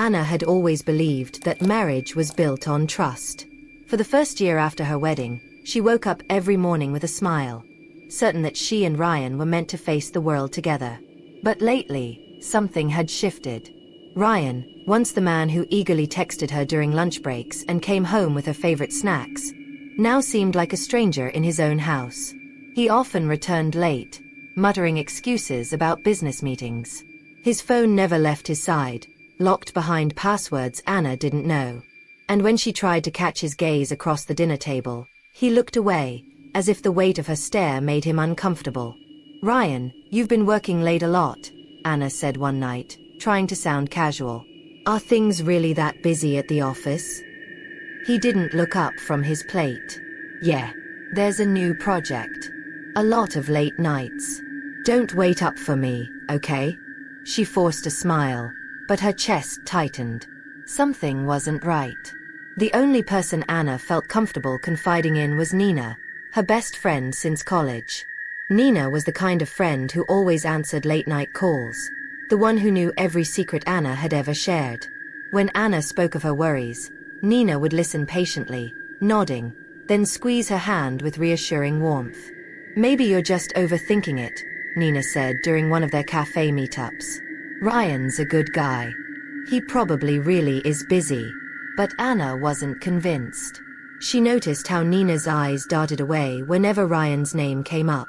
Anna had always believed that marriage was built on trust. For the first year after her wedding, she woke up every morning with a smile, certain that she and Ryan were meant to face the world together. But lately, something had shifted. Ryan, once the man who eagerly texted her during lunch breaks and came home with her favorite snacks, now seemed like a stranger in his own house. He often returned late, muttering excuses about business meetings. His phone never left his side, locked behind passwords Anna didn't know. And when she tried to catch his gaze across the dinner table, he looked away, as if the weight of her stare made him uncomfortable. "Ryan, you've been working late a lot," Anna said one night, trying to sound casual. "Are things really that busy at the office?" He didn't look up from his plate. "Yeah. There's a new project. A lot of late nights. Don't wait up for me, okay?" She forced a smile, but her chest tightened. Something wasn't right. The only person Anna felt comfortable confiding in was Nina, her best friend since college. Nina was the kind of friend who always answered late-night calls, the one who knew every secret Anna had ever shared. When Anna spoke of her worries, Nina would listen patiently, nodding, then squeeze her hand with reassuring warmth. "Maybe you're just overthinking it," Nina said during one of their cafe meetups. "Ryan's a good guy. He probably really is busy." But Anna wasn't convinced. She noticed how Nina's eyes darted away whenever Ryan's name came up.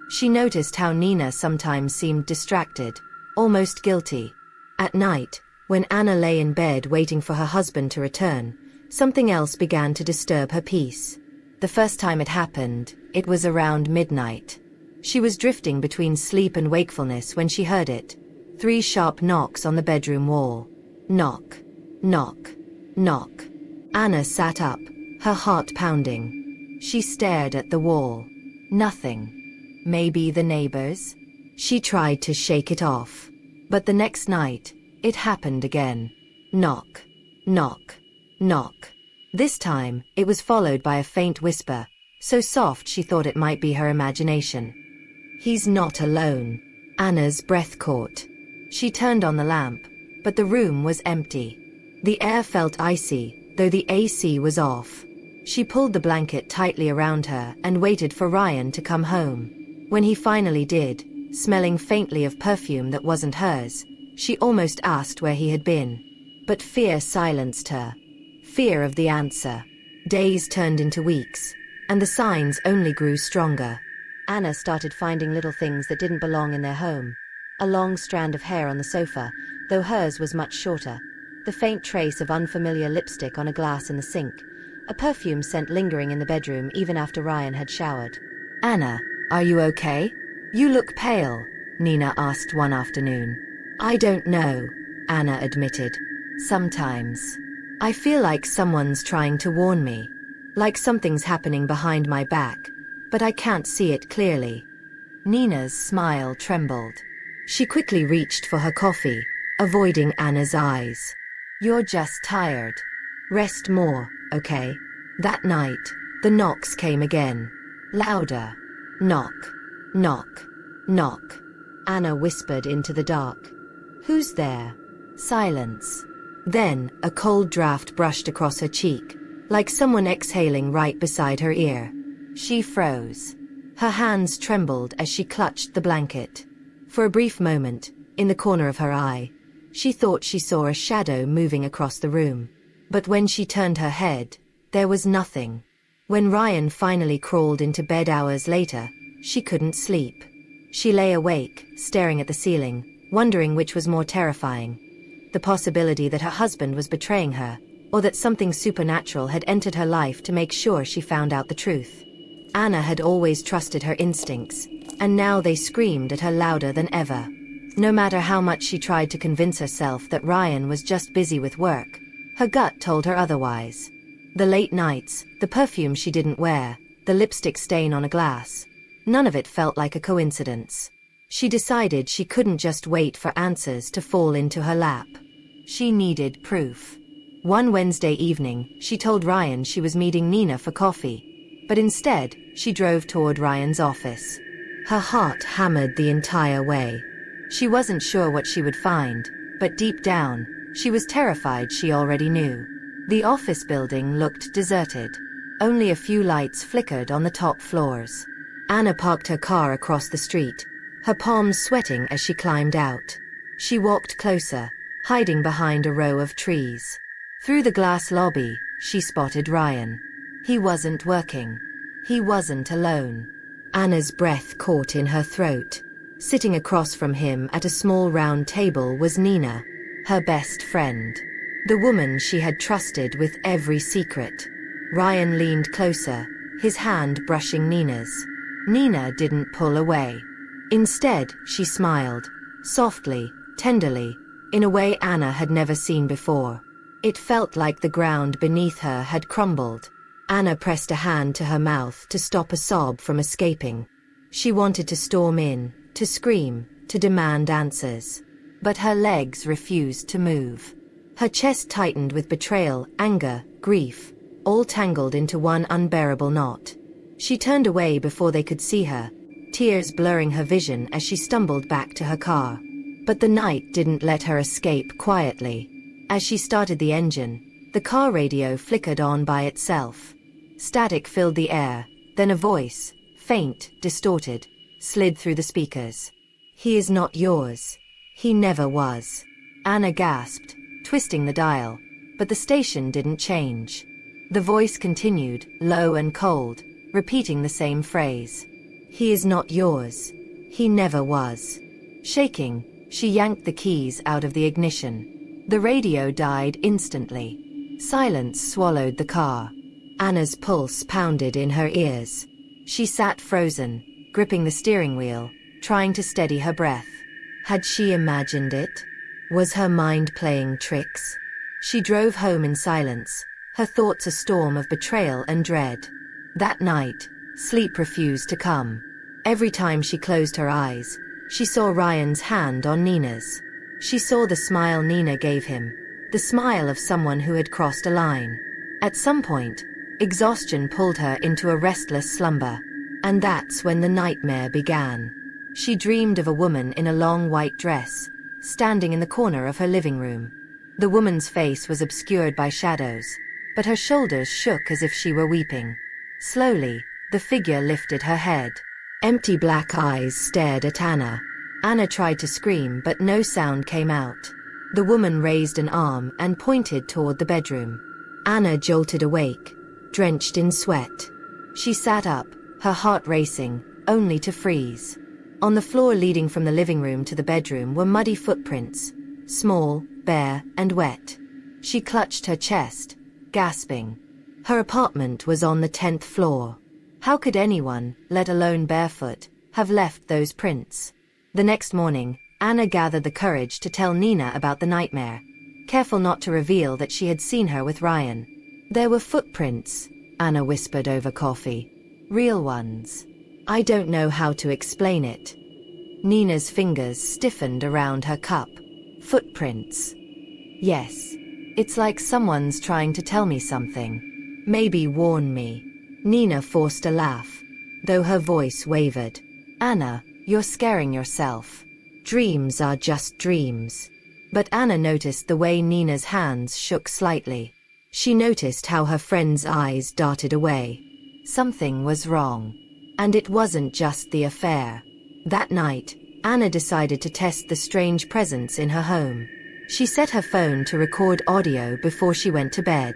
She noticed how Nina sometimes seemed distracted, almost guilty. At night, when Anna lay in bed waiting for her husband to return, something else began to disturb her peace. The first time it happened, it was around midnight. She was drifting between sleep and wakefulness when she heard it. 3 sharp knocks on the bedroom wall. Knock. Knock. Knock. Anna sat up, her heart pounding. She stared at the wall. Nothing. Maybe the neighbors? She tried to shake it off. But the next night, it happened again. Knock. Knock. Knock. This time, it was followed by a faint whisper, so soft she thought it might be her imagination. "He's not alone." Anna's breath caught. She turned on the lamp, but the room was empty. The air felt icy, though the AC was off. She pulled the blanket tightly around her and waited for Ryan to come home. When he finally did, smelling faintly of perfume that wasn't hers, she almost asked where he had been. But fear silenced her. Fear of the answer. Days turned into weeks, and the signs only grew stronger. Anna started finding little things that didn't belong in their home. A long strand of hair on the sofa, though hers was much shorter. The faint trace of unfamiliar lipstick on a glass in the sink. A perfume scent lingering in the bedroom even after Ryan had showered. "Anna, are you okay? You look pale," Nina asked one afternoon. "I don't know," Anna admitted. "Sometimes. I feel like someone's trying to warn me. Like something's happening behind my back, but I can't see it clearly." Nina's smile trembled. She quickly reached for her coffee, avoiding Anna's eyes. "You're just tired. Rest more, okay?" That night, the knocks came again. Louder. Knock. Knock. Knock. Anna whispered into the dark. "Who's there?" Silence. Then, a cold draft brushed across her cheek, like someone exhaling right beside her ear. She froze. Her hands trembled as she clutched the blanket. For a brief moment, in the corner of her eye, she thought she saw a shadow moving across the room. But when she turned her head, there was nothing. When Ryan finally crawled into bed hours later, she couldn't sleep. She lay awake, staring at the ceiling, wondering which was more terrifying. The possibility that her husband was betraying her, or that something supernatural had entered her life to make sure she found out the truth. Anna had always trusted her instincts, and now they screamed at her louder than ever. No matter how much she tried to convince herself that Ryan was just busy with work, her gut told her otherwise. The late nights, the perfume she didn't wear, the lipstick stain on a glass. None of it felt like a coincidence. She decided she couldn't just wait for answers to fall into her lap. She needed proof. One Wednesday evening, she told Ryan she was meeting Nina for coffee. But instead, she drove toward Ryan's office. Her heart hammered the entire way. She wasn't sure what she would find, but deep down, She was terrified, she already knew. The office building looked deserted. Only a few lights flickered on the top floors. Anna parked her car across the street, her palms sweating as she climbed out. She walked closer, hiding behind a row of trees. Through the glass lobby, she spotted Ryan. He wasn't working. He wasn't alone. Anna's breath caught in her throat. Sitting across from him at a small round table was Nina, her best friend. The woman she had trusted with every secret. Ryan leaned closer, his hand brushing Nina's. Nina didn't pull away. Instead, she smiled, softly, tenderly, in a way Anna had never seen before. It felt like the ground beneath her had crumbled. Anna pressed a hand to her mouth to stop a sob from escaping. She wanted to storm in, to scream, to demand answers. But her legs refused to move. Her chest tightened with betrayal, anger, grief, all tangled into one unbearable knot. She turned away before they could see her, tears blurring her vision as she stumbled back to her car. But the night didn't let her escape quietly. As she started the engine, the car radio flickered on by itself. Static filled the air, then a voice, faint, distorted, slid through the speakers. "He is not yours. He never was." Anna gasped, twisting the dial, but the station didn't change. The voice continued, low and cold, repeating the same phrase. "He is not yours. He never was." Shaking, she yanked the keys out of the ignition. The radio died instantly. Silence swallowed the car. Anna's pulse pounded in her ears. She sat frozen, gripping the steering wheel, trying to steady her breath. Had she imagined it? Was her mind playing tricks? She drove home in silence, her thoughts a storm of betrayal and dread. That night, sleep refused to come. Every time she closed her eyes, she saw Ryan's hand on Nina's. She saw the smile Nina gave him, the smile of someone who had crossed a line. At some point, exhaustion pulled her into a restless slumber. And that's when the nightmare began. She dreamed of a woman in a long white dress, standing in the corner of her living room. The woman's face was obscured by shadows, but her shoulders shook as if she were weeping. Slowly, the figure lifted her head. Empty black eyes stared at Anna. Anna tried to scream, but no sound came out. The woman raised an arm and pointed toward the bedroom. Anna jolted awake, drenched in sweat. She sat up, her heart racing, only to freeze. On the floor leading from the living room to the bedroom were muddy footprints, small, bare, and wet. She clutched her chest, gasping. Her apartment was on the 10th floor. How could anyone, let alone barefoot, have left those prints? The next morning, Anna gathered the courage to tell Nina about the nightmare, careful not to reveal that she had seen her with Ryan. "There were footprints," Anna whispered over coffee. "Real ones. I don't know how to explain it." Nina's fingers stiffened around her cup. "Footprints. Yes. It's like someone's trying to tell me something. Maybe warn me." Nina forced a laugh, though her voice wavered. "Anna, you're scaring yourself. Dreams are just dreams." But Anna noticed the way Nina's hands shook slightly. She noticed how her friend's eyes darted away. Something was wrong. And it wasn't just the affair. That night, Anna decided to test the strange presence in her home. She set her phone to record audio before she went to bed.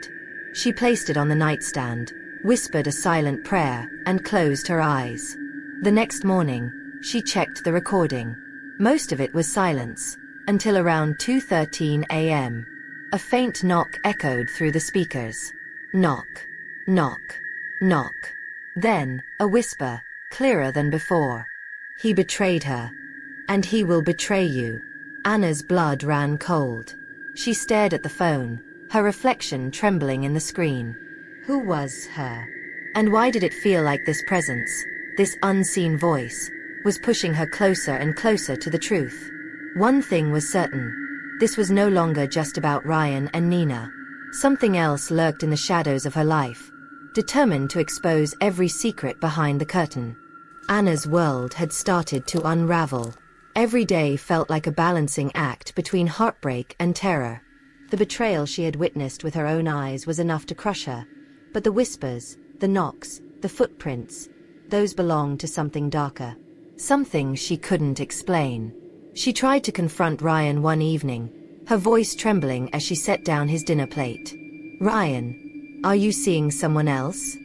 She placed it on the nightstand, whispered a silent prayer, and closed her eyes. The next morning, she checked the recording. Most of it was silence, until around 2:13 a.m. A faint knock echoed through the speakers. Knock. Knock. Knock. Then, a whisper, clearer than before. "He betrayed her. And he will betray you." Anna's blood ran cold. She stared at the phone, her reflection trembling in the screen. Who was her? And why did it feel like this presence, this unseen voice, was pushing her closer and closer to the truth? One thing was certain. This was no longer just about Ryan and Nina. Something else lurked in the shadows of her life, determined to expose every secret behind the curtain. Anna's world had started to unravel. Every day felt like a balancing act between heartbreak and terror. The betrayal she had witnessed with her own eyes was enough to crush her. But the whispers, the knocks, the footprints, those belonged to something darker. Something she couldn't explain. She tried to confront Ryan one evening, her voice trembling as she set down his dinner plate. "Ryan, are you seeing someone else?"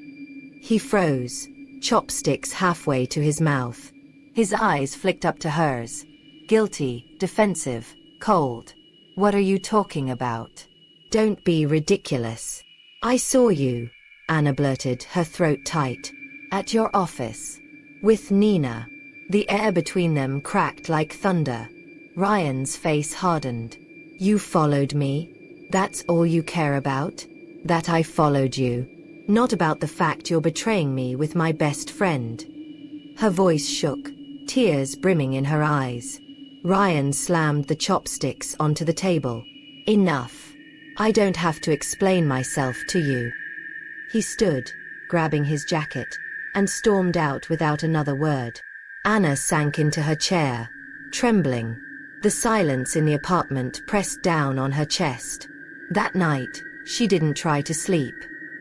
He froze, chopsticks halfway to his mouth. His eyes flicked up to hers. Guilty, defensive, cold. "What are you talking about? Don't be ridiculous." "I saw you," Anna blurted, her throat tight. "At your office. With Nina." The air between them cracked like thunder. Ryan's face hardened. "You followed me? That's all you care about? That I followed you? Not about the fact you're betraying me with my best friend?" Her voice shook, tears brimming in her eyes. Ryan slammed the chopsticks onto the table. "Enough. I don't have to explain myself to you." He stood, grabbing his jacket, and stormed out without another word. Anna sank into her chair, trembling. The silence in the apartment pressed down on her chest. That night, she didn't try to sleep.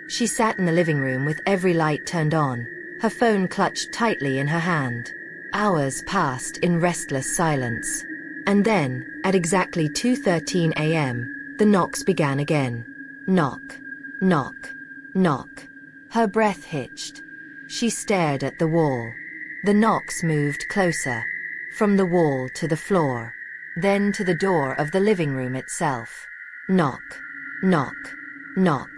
She sat in the living room with every light turned on, her phone clutched tightly in her hand. Hours passed in restless silence. And then, at exactly 2:13 a.m., the knocks began again. Knock, knock, knock. Her breath hitched. She stared at the wall. The knocks moved closer, from the wall to the floor, then to the door of the living room itself. Knock, knock, knock.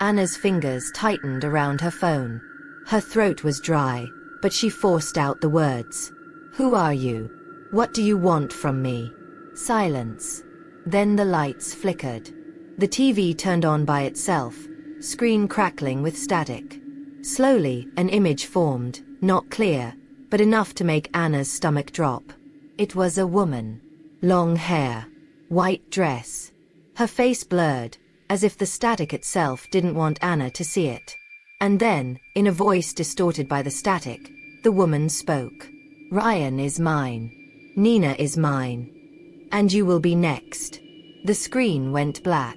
Anna's fingers tightened around her phone. Her throat was dry, but she forced out the words. "Who are you? What do you want from me?" Silence. Then the lights flickered. The TV turned on by itself, screen crackling with static. Slowly, an image formed, not clear, but enough to make Anna's stomach drop. It was a woman. Long hair. White dress. Her face blurred, as if the static itself didn't want Anna to see it. And then, in a voice distorted by the static, the woman spoke. "Ryan is mine. Nina is mine. And you will be next." The screen went black.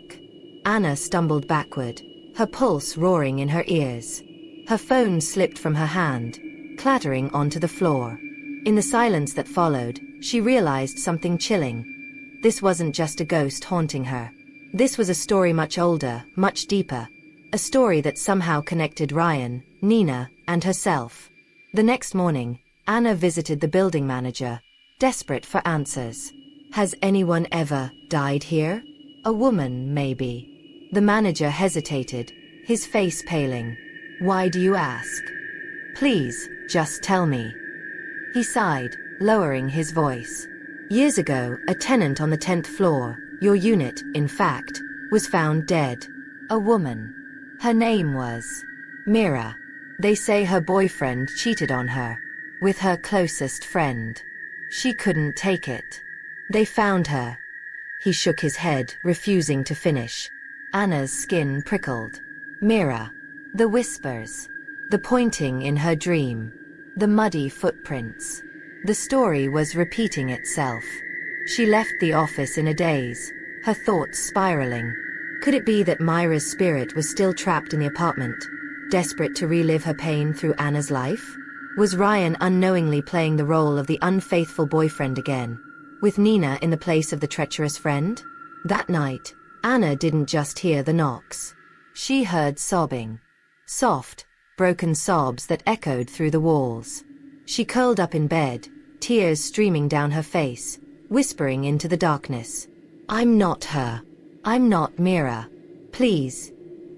Anna stumbled backward, her pulse roaring in her ears. Her phone slipped from her hand, clattering onto the floor. In the silence that followed, she realized something chilling. This wasn't just a ghost haunting her. This was a story much older, much deeper. A story that somehow connected Ryan, Nina, and herself. The next morning, Anna visited the building manager, desperate for answers. "Has anyone ever died here? A woman, maybe?" The manager hesitated, his face paling. "Why do you ask? Please, just tell me." He sighed, lowering his voice. "Years ago, a tenant on the 10th floor, your unit, in fact, was found dead. A woman. Her name was Mira. They say her boyfriend cheated on her with her closest friend. She couldn't take it. They found her." He shook his head, refusing to finish. Anna's skin prickled. Mira. The whispers. The pointing in her dream. The muddy footprints. The story was repeating itself. She left the office in a daze, her thoughts spiraling. Could it be that Myra's spirit was still trapped in the apartment, desperate to relive her pain through Anna's life? Was Ryan unknowingly playing the role of the unfaithful boyfriend again, with Nina in the place of the treacherous friend? That night, Anna didn't just hear the knocks. She heard sobbing. Soft, broken sobs that echoed through the walls. She curled up in bed, tears streaming down her face, whispering into the darkness. "I'm not her. I'm not Mira. Please,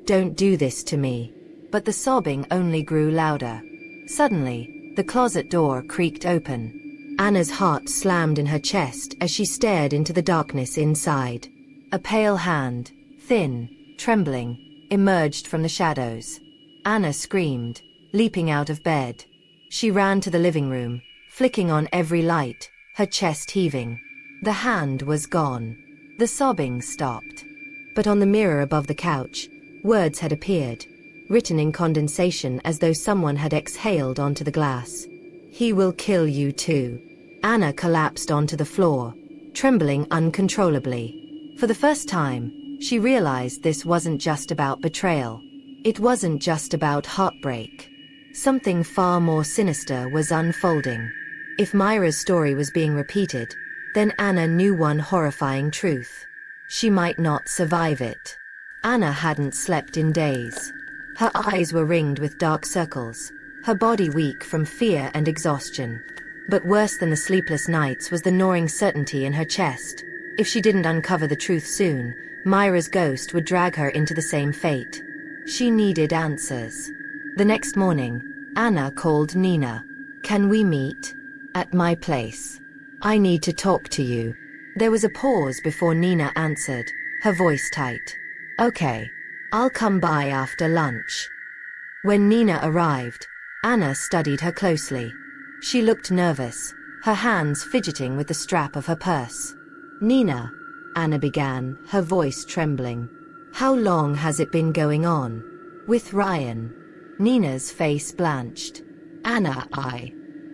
don't do this to me." But the sobbing only grew louder. Suddenly, the closet door creaked open. Anna's heart slammed in her chest as she stared into the darkness inside. A pale hand, thin, trembling, emerged from the shadows. Anna screamed, leaping out of bed. She ran to the living room, flicking on every light, her chest heaving. The hand was gone. The sobbing stopped. But on the mirror above the couch, words had appeared, written in condensation as though someone had exhaled onto the glass. "He will kill you too." Anna collapsed onto the floor, trembling uncontrollably. For the first time, She realized this wasn't just about betrayal. It wasn't just about heartbreak. Something far more sinister was unfolding. If Myra's story was being repeated, then Anna knew one horrifying truth. She might not survive it. Anna hadn't slept in days. Her eyes were ringed with dark circles, her body weak from fear and exhaustion. But worse than the sleepless nights was the gnawing certainty in her chest. If she didn't uncover the truth soon, Myra's ghost would drag her into the same fate. She needed answers. The next morning, Anna called Nina. "Can we meet? At my place. I need to talk to you." There was a pause before Nina answered, her voice tight. "Okay. I'll come by after lunch." When Nina arrived, Anna studied her closely. She looked nervous, her hands fidgeting with the strap of her purse. "Nina," Anna began, her voice trembling. "How long has it been going on?" "With Ryan." Nina's face blanched. "Anna,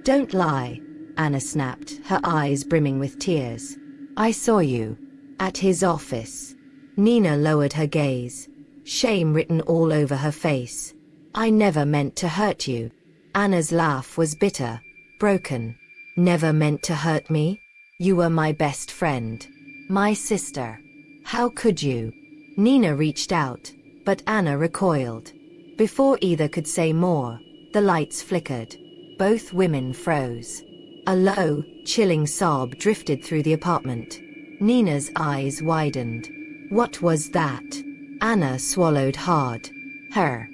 Don't lie," Anna snapped, her eyes brimming with tears. "I saw you. At his office." Nina lowered her gaze, shame written all over her face. "I never meant to hurt you." Anna's laugh was bitter, broken. "Never meant to hurt me? You were my best friend. My sister. How could you?" Nina reached out, but Anna recoiled. Before either could say more, the lights flickered. Both women froze. A low, chilling sob drifted through the apartment. Nina's eyes widened. What was that? Anna swallowed hard. Her.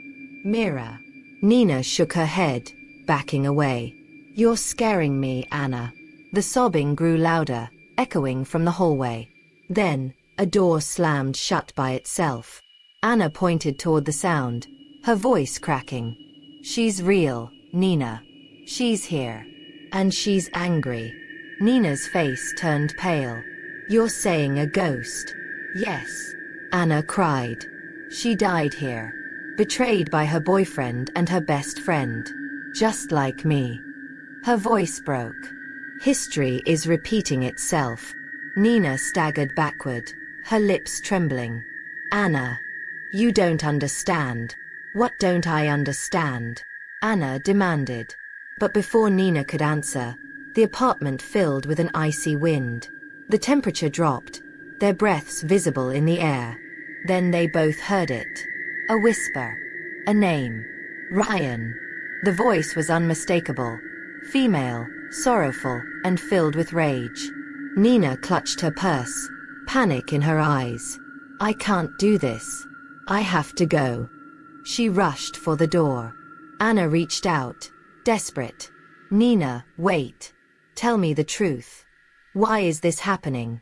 Mira. Nina shook her head, backing away. "You're scaring me, Anna." The sobbing grew louder, echoing from the hallway. Then, a door slammed shut by itself. Anna pointed toward the sound, her voice cracking. "She's real, Nina. She's here. And she's angry." Nina's face turned pale. "You're saying a ghost?" "Yes," Anna cried. "She died here. Betrayed by her boyfriend and her best friend. Just like me." Her voice broke. "History is repeating itself." Nina staggered backward, her lips trembling. "Anna, you don't understand." "What don't I understand?" Anna demanded. But before Nina could answer, the apartment filled with an icy wind. The temperature dropped, their breaths visible in the air. Then they both heard it. A whisper. A name. Ryan. The voice was unmistakable. Female, sorrowful, and filled with rage. Nina clutched her purse, panic in her eyes. "I can't do this. I have to go." She rushed for the door. Anna reached out, desperate. "Nina, wait. Tell me the truth. Why is this happening?"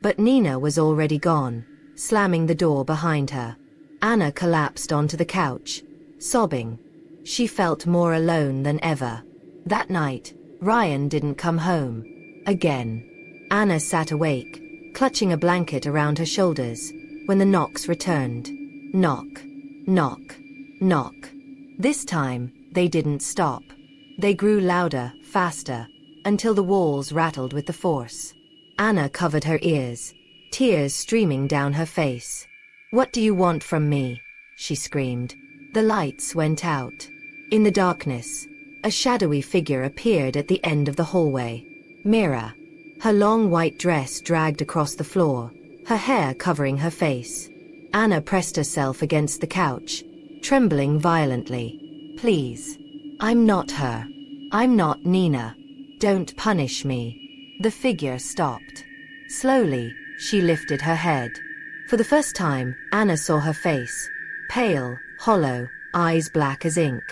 But Nina was already gone, slamming the door behind her. Anna collapsed onto the couch, sobbing. She felt more alone than ever. That night, Ryan didn't come home. Again. Anna sat awake, clutching a blanket around her shoulders, when the knocks returned. Knock. Knock. Knock. This time, they didn't stop. They grew louder, faster, until the walls rattled with the force. Anna covered her ears, tears streaming down her face. "What do you want from me?" she screamed. The lights went out. In the darkness, a shadowy figure appeared at the end of the hallway. Mira. Her long white dress dragged across the floor, her hair covering her face. Anna pressed herself against the couch, trembling violently. "Please. I'm not her. I'm not Nina. Don't punish me." The figure stopped. Slowly, she lifted her head. For the first time, Anna saw her face. Pale, hollow, eyes black as ink.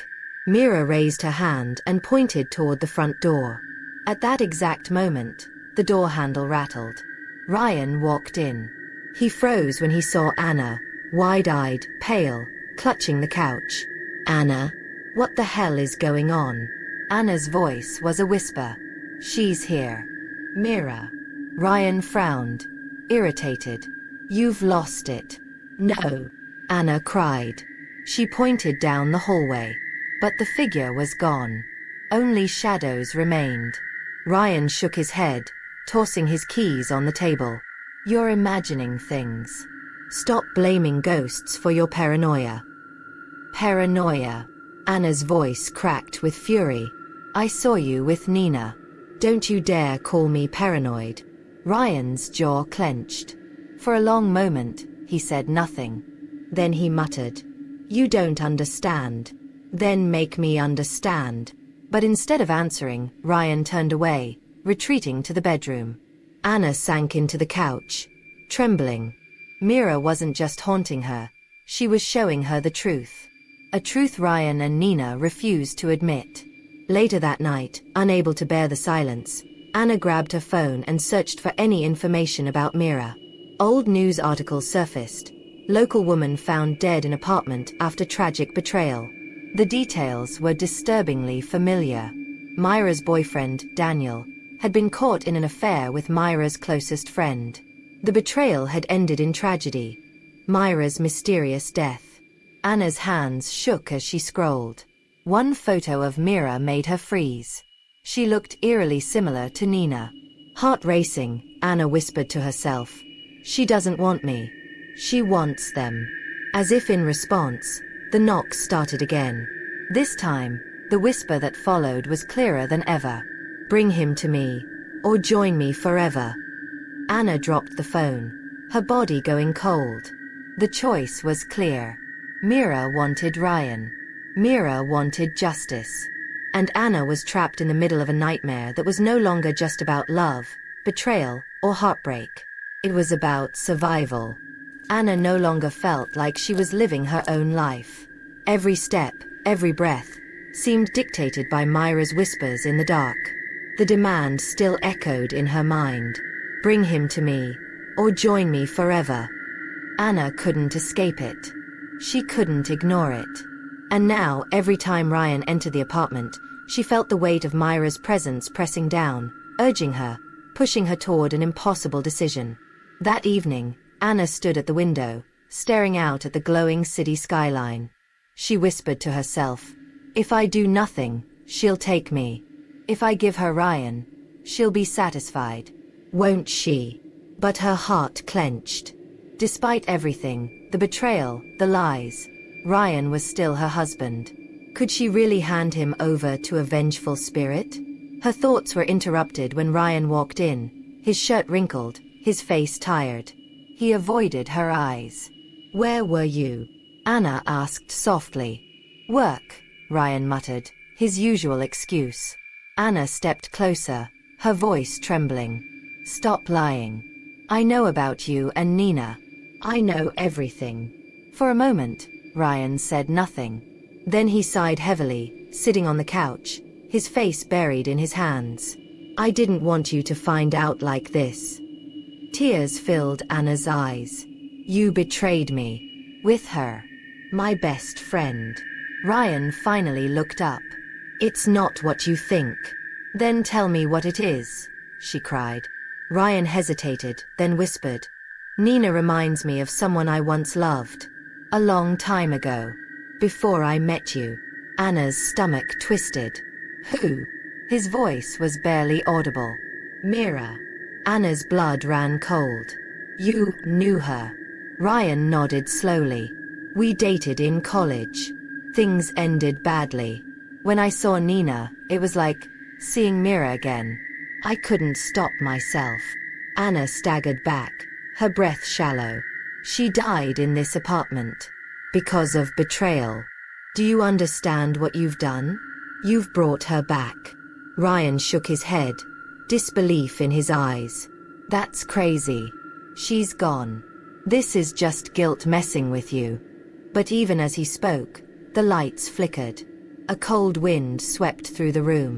Mira raised her hand and pointed toward the front door. At that exact moment, the door handle rattled. Ryan walked in. He froze when he saw Anna, wide-eyed, pale, clutching the couch. "Anna? What the hell is going on?" Anna's voice was a whisper. "She's here." "Mira." Ryan frowned, irritated. "You've lost it." "No," Anna cried. She pointed down the hallway. But the figure was gone. Only shadows remained. Ryan shook his head, tossing his keys on the table. "You're imagining things." Stop blaming ghosts for your paranoia. Paranoia. Anna's voice cracked with fury. I saw you with Nina. Don't you dare call me paranoid. Ryan's jaw clenched. For a long moment, he said nothing. Then he muttered, "You don't understand. Then make me understand." But instead of answering, Ryan turned away, retreating to the bedroom. Anna sank into the couch, trembling. Mira wasn't just haunting her, she was showing her the truth. A truth Ryan and Nina refused to admit. Later that night, unable to bear the silence, Anna grabbed her phone and searched for any information about Mira. Old news articles surfaced. Local woman found dead in apartment after tragic betrayal. The details were disturbingly familiar. Myra's boyfriend, Daniel, had been caught in an affair with Myra's closest friend. The betrayal had ended in tragedy. Myra's mysterious death. Anna's hands shook as she scrolled. One photo of Mira made her freeze. She looked eerily similar to Nina. Heart racing, Anna whispered to herself. She doesn't want me. She wants them. As if in response, the knocks started again. This time, the whisper that followed was clearer than ever. Bring him to me, or join me forever. Anna dropped the phone, her body going cold. The choice was clear. Mira wanted Ryan. Mira wanted justice. And Anna was trapped in the middle of a nightmare that was no longer just about love, betrayal, or heartbreak. It was about survival. Anna no longer felt like she was living her own life. Every step, every breath, seemed dictated by Myra's whispers in the dark. The demand still echoed in her mind. Bring him to me, or join me forever. Anna couldn't escape it. She couldn't ignore it. And now, every time Ryan entered the apartment, she felt the weight of Myra's presence pressing down, urging her, pushing her toward an impossible decision. That evening, Anna stood at the window, staring out at the glowing city skyline. She whispered to herself, "If I do nothing, she'll take me. If I give her Ryan, she'll be satisfied. Won't she?" But her heart clenched. Despite everything, the betrayal, the lies, Ryan was still her husband. Could she really hand him over to a vengeful spirit? Her thoughts were interrupted when Ryan walked in, his shirt wrinkled, his face tired. He avoided her eyes. "Where were you?" Anna asked softly. "Work," Ryan muttered, his usual excuse. Anna stepped closer, her voice trembling. "Stop lying. I know about you and Nina. I know everything." For a moment, Ryan said nothing. Then he sighed heavily, sitting on the couch, his face buried in his hands. "I didn't want you to find out like this." Tears filled Anna's eyes. "You betrayed me. With her. My best friend." Ryan finally looked up. "It's not what you think." "Then tell me what it is," she cried. Ryan hesitated, then whispered, "Nina reminds me of someone I once loved. A long time ago. Before I met you." Anna's stomach twisted. "Who?" His voice was barely audible. "Mira." Anna's blood ran cold. "You knew her?" Ryan nodded slowly. "We dated in college. Things ended badly. When I saw Nina, it was like seeing Mira again. I couldn't stop myself." Anna staggered back, her breath shallow. "She died in this apartment. Because of betrayal. Do you understand what you've done? You've brought her back." Ryan shook his head, disbelief in his eyes. "That's crazy. She's gone. This is just guilt messing with you." But even as he spoke, the lights flickered. A cold wind swept through the room.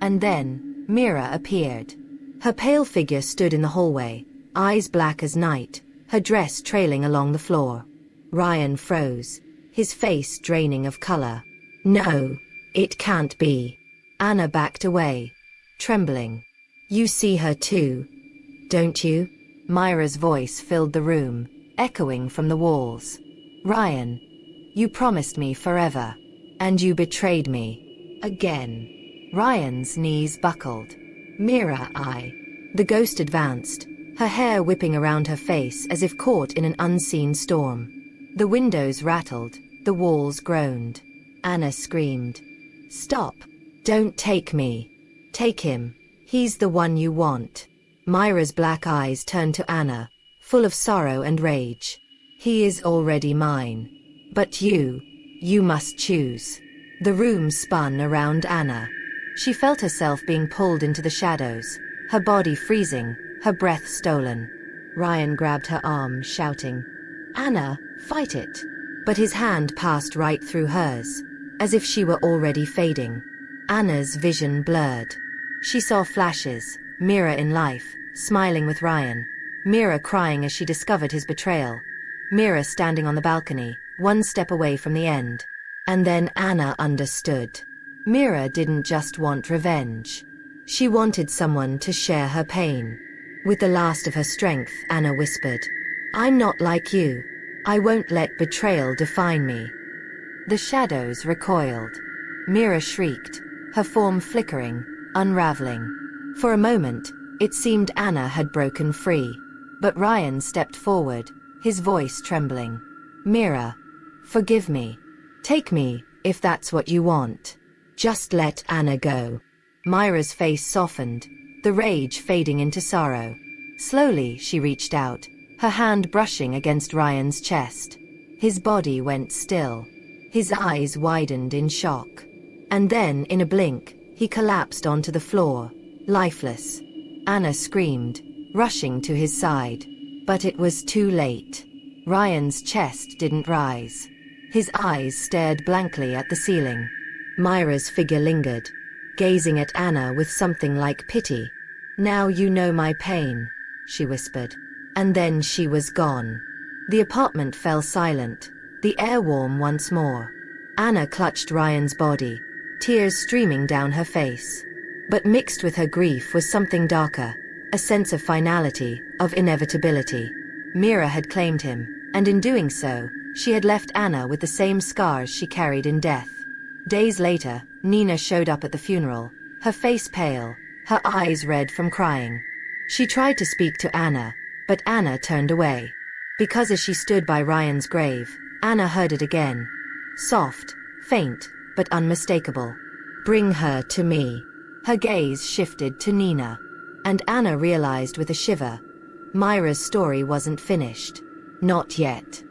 And then, Mira appeared. Her pale figure stood in the hallway, eyes black as night, her dress trailing along the floor. Ryan froze, his face draining of color. "No, it can't be." Anna backed away, trembling. "You see her too, don't you?" Myra's voice filled the room, echoing from the walls. "Ryan, you promised me forever. And you betrayed me. Again." Ryan's knees buckled. "Mira, I." The ghost advanced, her hair whipping around her face as if caught in an unseen storm. The windows rattled, the walls groaned. Anna screamed, "Stop! Don't take me! Take him! He's the one you want!" Myra's black eyes turned to Anna, full of sorrow and rage. "He is already mine. But you must choose." The room spun around Anna. She felt herself being pulled into the shadows, her body freezing, her breath stolen. Ryan grabbed her arm, shouting, "Anna, fight it!" But his hand passed right through hers, as if she were already fading. Anna's vision blurred. She saw flashes, Mira in life, smiling with Ryan, Mira crying as she discovered his betrayal, Mira standing on the balcony, one step away from the end. And then Anna understood. Mira didn't just want revenge. She wanted someone to share her pain. With the last of her strength, Anna whispered, "I'm not like you. I won't let betrayal define me." The shadows recoiled. Mira shrieked, her form flickering, unraveling. For a moment, it seemed Anna had broken free. But Ryan stepped forward, his voice trembling. "Mira, forgive me. Take me, if that's what you want. Just let Anna go." Myra's face softened, the rage fading into sorrow. Slowly, she reached out, her hand brushing against Ryan's chest. His body went still. His eyes widened in shock. And then, in a blink, he collapsed onto the floor, lifeless. Anna screamed, rushing to his side. But it was too late. Ryan's chest didn't rise. His eyes stared blankly at the ceiling. Myra's figure lingered, gazing at Anna with something like pity. "Now you know my pain," she whispered. And then she was gone. The apartment fell silent, the air warm once more. Anna clutched Ryan's body, tears streaming down her face. But mixed with her grief was something darker, a sense of finality, of inevitability. Mira had claimed him, and in doing so, she had left Anna with the same scars she carried in death. Days later, Nina showed up at the funeral, her face pale, her eyes red from crying. She tried to speak to Anna, but Anna turned away. Because as she stood by Ryan's grave, Anna heard it again. Soft, faint, but unmistakable. "Bring her to me." Her gaze shifted to Nina. And Anna realized with a shiver, Myra's story wasn't finished. Not yet.